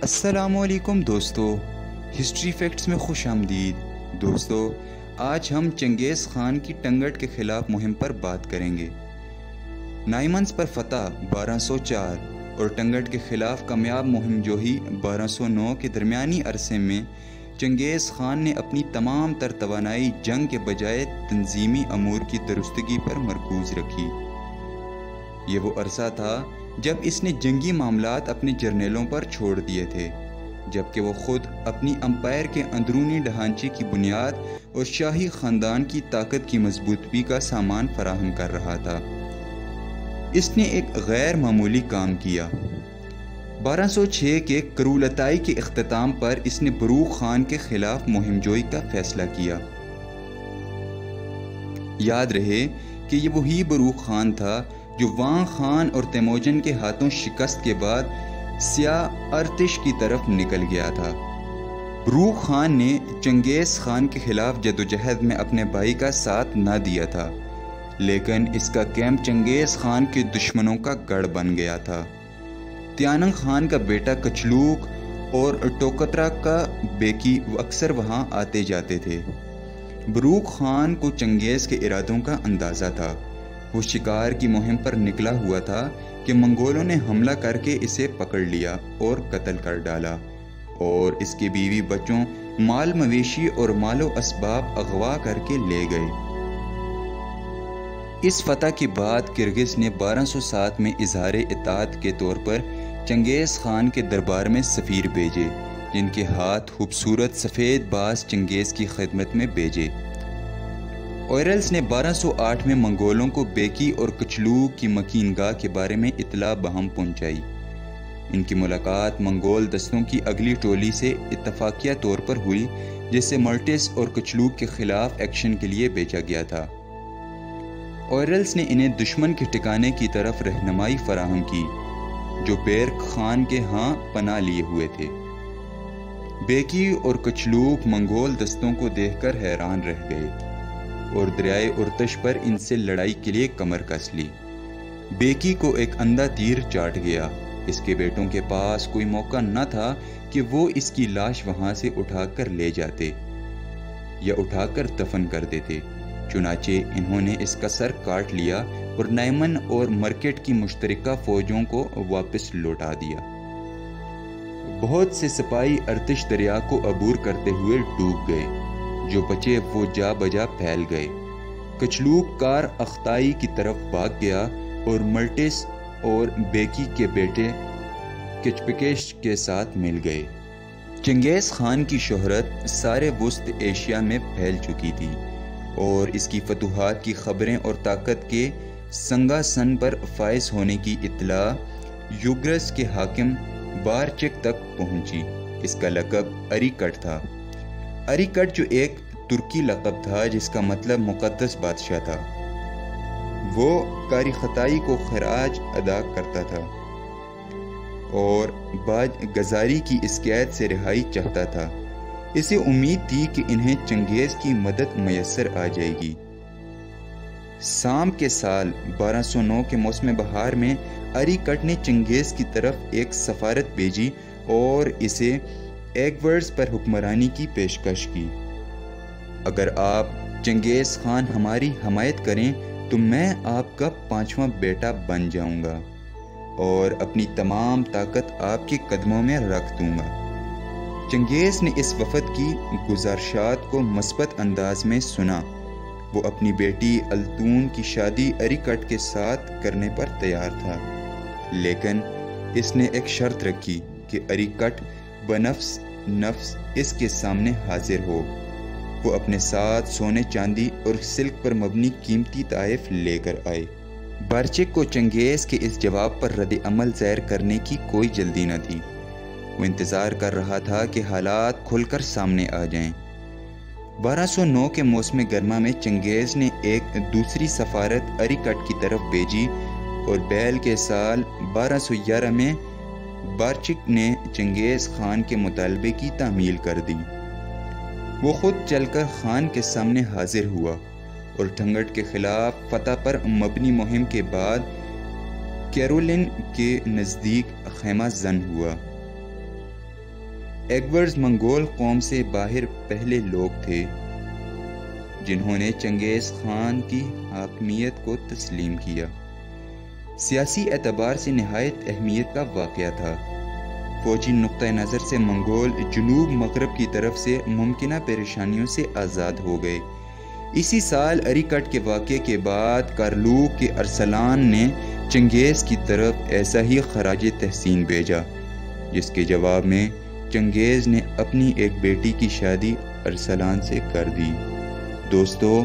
السلام علیکم دوستو، ہسٹری فیکٹس میں خوش آمدید۔ دوستو، آج ہم چنگیز خان کی ٹنگٹ کے خلاف مہم پر بات کریں گے۔ نائمنز پر فتح 1204 اور ٹنگٹ کے خلاف کامیاب مہم جوہی 1209 کے درمیانی عرصے میں چنگیز خان نے اپنی تمام تر توانائی جنگ کے بجائے تنظیمی امور کی درستگی پر مرکوز رکھی۔ یہ وہ عرصہ تھا جب اس نے جنگی معاملات اپنے جرنیلوں پر چھوڑ دیے تھے، جبکہ وہ خود اپنی امپائر کے اندرونی ڈھانچے کی بنیاد اور شاہی خاندان کی طاقت کی مضبوطی کا سامان فراہم کر رہا تھا۔ اس نے ایک غیر معمولی کام کیا۔ 1206 کے کرولتائی کے اختتام پر اس نے بروق خان کے خلاف مہم جوئی کا فیصلہ کیا۔ یاد رہے کہ یہ وہی بروق خان تھا جو وانگ خان اور تیموجن کے ہاتھوں شکست کے بعد سیاہ ارتش کی طرف نکل گیا تھا۔ بروق خان نے چنگیز خان کے خلاف جدوجہد میں اپنے بھائی کا ساتھ نہ دیا تھا، لیکن اس کا کیمپ چنگیز خان کے دشمنوں کا گڑھ بن گیا تھا۔ تیاننگ خان کا بیٹا کچلوک اور ٹوکترا کا بیکی اکثر وہاں آتے جاتے تھے۔ بروق خان کو چنگیز کے ارادوں کا اندازہ تھا۔ وہ شکار کی مہم پر نکلا ہوا تھا کہ منگولوں نے حملہ کر کے اسے پکڑ لیا اور قتل کر ڈالا، اور اس کے بیوی بچوں، مال مویشی اور مال و اسباب اغوا کر کے لے گئے۔ اس فتح کے بعد کرگز نے 1207 میں اظہار اطاعت کے طور پر چنگیز خان کے دربار میں سفیر بھیجے، جن کے ہاتھ خوبصورت سفید باز چنگیز کی خدمت میں بھیجے۔ اوئرلز نے 1208 میں منگولوں کو بیکی اور کچلوک کی مکین گاہ کے بارے میں اطلاع بہم پہنچائی۔ ان کی ملاقات منگول دستوں کی اگلی ٹولی سے اتفاقیہ طور پر ہوئی، جس سے ملٹس اور کچلوک کے خلاف ایکشن کے لیے بھیجا گیا تھا۔ اوئرلز نے انہیں دشمن کے ٹھکانے کی طرف رہنمائی فراہم کی، جو بیرک خان کے ہاں پناہ لیے ہوئے تھے۔ بیکی اور کچلوک منگول دستوں کو دیکھ کر حیران رہ گئے اور دریائے ارتش پر ان سے لڑائی کے لیے کمر کس لی۔ بیکی کو ایک اندھا تیر چاٹ گیا۔ اس کے بیٹوں کے پاس کوئی موقع نہ تھا کہ وہ اس کی لاش وہاں سے اٹھا کر لے جاتے یا اٹھا کر دفن کر دیتے، چنانچہ انہوں نے اس کا سر کاٹ لیا اور نائمن اور مرکٹ کی مشترکہ فوجوں کو واپس لوٹا دیا۔ بہت سے سپاہی ارتش دریا کو عبور کرتے ہوئے ڈوب گئے، جو بچے وہ جا بجا پھیل گئے۔ کچلوک کار اختائی کی طرف بھاگ گیا اور ملٹس اور بیکی کے بیٹے کچپکیش کے ساتھ مل گئے۔ چنگیز خان کی شہرت سارے وسط ایشیا میں پھیل چکی تھی، اور اس کی فتوحات کی خبریں اور طاقت کے سنگاسن پر فائز ہونے کی اطلاع یوگرس کے حاکم بارچک تک پہنچی۔ اس کا لقب اریکٹ تھا۔ اریکٹ جو ایک ترکی لقب تھا جس کا مطلب مقدس بادشاہ تھا۔ وہ کاری خطائی کو خراج ادا کرتا تھا اور باج گزاری کی اس قید سے رہائی چاہتا تھا۔ اسے امید تھی کہ انہیں چنگیز کی مدد میسر آ جائے گی۔ سام کے سال 1209 کے موسم بہار میں اریکٹ نے چنگیز کی طرف ایک سفارت بھیجی اور اسے ایگورز پر حکمرانی کی پیشکش کی۔ اگر آپ چنگیز خان ہماری حمایت کریں تو میں آپ کا 5واں بیٹا بن جاؤں گا اور اپنی تمام طاقت آپ کے قدموں میں رکھ دوں گا۔ چنگیز نے اس وفد کی گزارشات کو مثبت انداز میں سنا۔ وہ اپنی بیٹی التون کی شادی اریکٹ کے ساتھ کرنے پر تیار تھا، لیکن اس نے ایک شرط رکھی کہ اریکٹ بنفس نفس اس کے سامنے حاضر ہو۔ وہ اپنے ساتھ سونے چاندی اور سلک پر مبنی قیمتی تحائف لے کر آئے۔ بارچک کو چنگیز کے اس جواب پر رد عمل ظاہر کرنے کی کوئی جلدی نہ تھی۔ وہ انتظار کر رہا تھا کہ حالات کھل کر سامنے آ جائیں۔ 1209 کے موسم گرما میں چنگیز نے ایک دوسری سفارت اریکٹ کی طرف بھیجی، اور بیل کے سال 1211 میں بارچک نے چنگیز خان کے مطالبے کی تعمیل کر دی۔ وہ خود چل کر خان کے سامنے حاضر ہوا اور ٹھنگٹ کے خلاف فتح پر مبنی مہم کے بعد کیرولن کے نزدیک خیمہ زن ہوا۔ ایکبرز منگول قوم سے باہر پہلے لوگ تھے جنہوں نے چنگیز خان کی حاکمیت کو تسلیم کیا۔ سیاسی اعتبار سے نہایت اہمیت کا واقعہ تھا۔ فوجی نقطہ نظر سے منگول جنوب مغرب کی طرف سے ممکنہ پریشانیوں سے آزاد ہو گئے۔ اسی سال اری کٹ کے واقعے کے بعد کارلوک کے ارسلان نے چنگیز کی طرف ایسا ہی خراج تحسین بھیجا، جس کے جواب میں چنگیز نے اپنی ایک بیٹی کی شادی ارسلان سے کر دی۔ دوستو،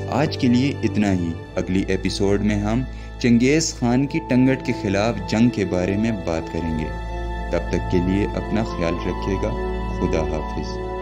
آج کے لیے اتنا ہی۔ اگلی ایپیسوڈ میں ہم چنگیز خان کی ٹنگٹ کے خلاف جنگ کے بارے میں بات کریں گے۔ تب تک کے لیے اپنا خیال رکھیے گا۔ خدا حافظ۔